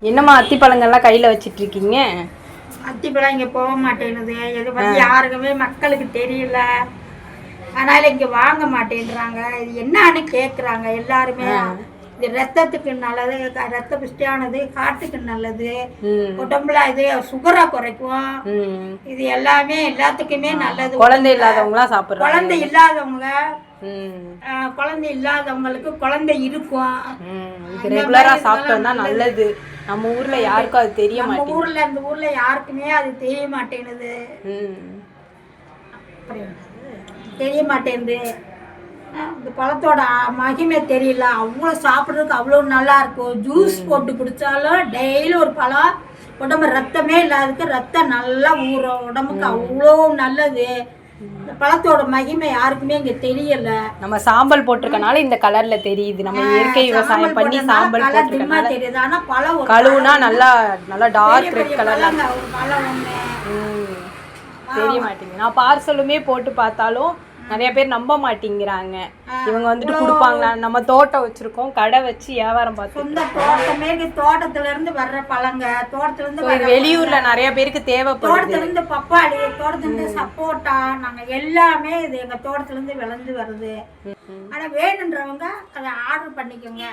என்னம்மா அத்திப்பழங்கள்லாம் கையில் வச்சிட்டு இருக்கீங்க? அத்திப்பழம் இங்கே போக மாட்டேங்குது. எது பற்றி யாருக்குமே மக்களுக்கு தெரியல. அதனால இங்கே வாங்க மாட்டேன்றாங்க. இது என்னன்னு கேட்குறாங்க எல்லாருமே. இது ரத்தத்துக்கு நல்லது, ரத்த புஷ்டியானது, காட்டுக்கு நல்லது, உடம்புல இது சுகரை குறைக்கும். இது எல்லாமே எல்லாத்துக்குமே நல்லது. குழந்தை இல்லாதவங்களாம் சாப்பிட்றாங்க. குழந்தை இல்லாதவங்க, குழந்தை இல்லாதவங்களுக்கு குழந்தை இருக்கும். ரெகுலரா சாப்பிட்டோம்னா நல்லது. நம்ம ஊர்ல யாருக்கும் அது தெரிய மாட்டேங்குது. இந்த ஊர்ல யாருக்குமே அது தெரிய மாட்டேங்குது. தெரிய மாட்டேங்குது. இந்த பழத்தோட மகிமை தெரியல. அவ்வளோ சாப்பிட்றதுக்கு அவ்வளோ நல்லா இருக்கும். ஜூஸ் போட்டு குடித்தாலும் டெய்லி ஒரு பழம் உடம்பு ரத்தமே இல்லாததுக்கு ரத்தம் நல்லா ஊறும். உடம்புக்கு அவ்வளோ நல்லது. இந்த பழத்தோட மகிமை யாருக்குமே இங்கே தெரியல. நம்ம சாம்பல் போட்டிருக்கனால இந்த கலர்ல தெரியுது. நம்ம இயற்கை விவசாயம் பண்ணி சாம்பல் போட்டிருக்கனால தெரியுது. ஆனால் பழம் கழுவுனா நல்லா நல்லா டார்க் ரெட் கலர்ல ஒரு பழம் ஒன்று தெரிய மாட்டேங்குது. நான் பார்சலுமே போட்டு பார்த்தாலும் நிறைய பேர் நம்ப மாட்டேங்கிறாங்க. இவங்க வந்துட்டு கொடுப்பாங்களா? நம்ம தோட்டம் வச்சிருக்கோம், கடை வச்சு வியாபாரம் பார்த்து தோட்டத்துல இருந்து வர்ற பழங்க, தோட்டத்துல இருந்து வெளியூர்ல நிறைய பேருக்கு தேவைப்படுது. தோட்டத்துல இருந்து பப்பாளி, தோட்டத்துல இருந்து சப்போட்டா, நாங்க எல்லாமே இது எங்க தோட்டத்துல இருந்து விளைஞ்சு வருது. ஆனா வேணுன்றவங்க அதை ஆர்டர் பண்ணிக்கோங்க.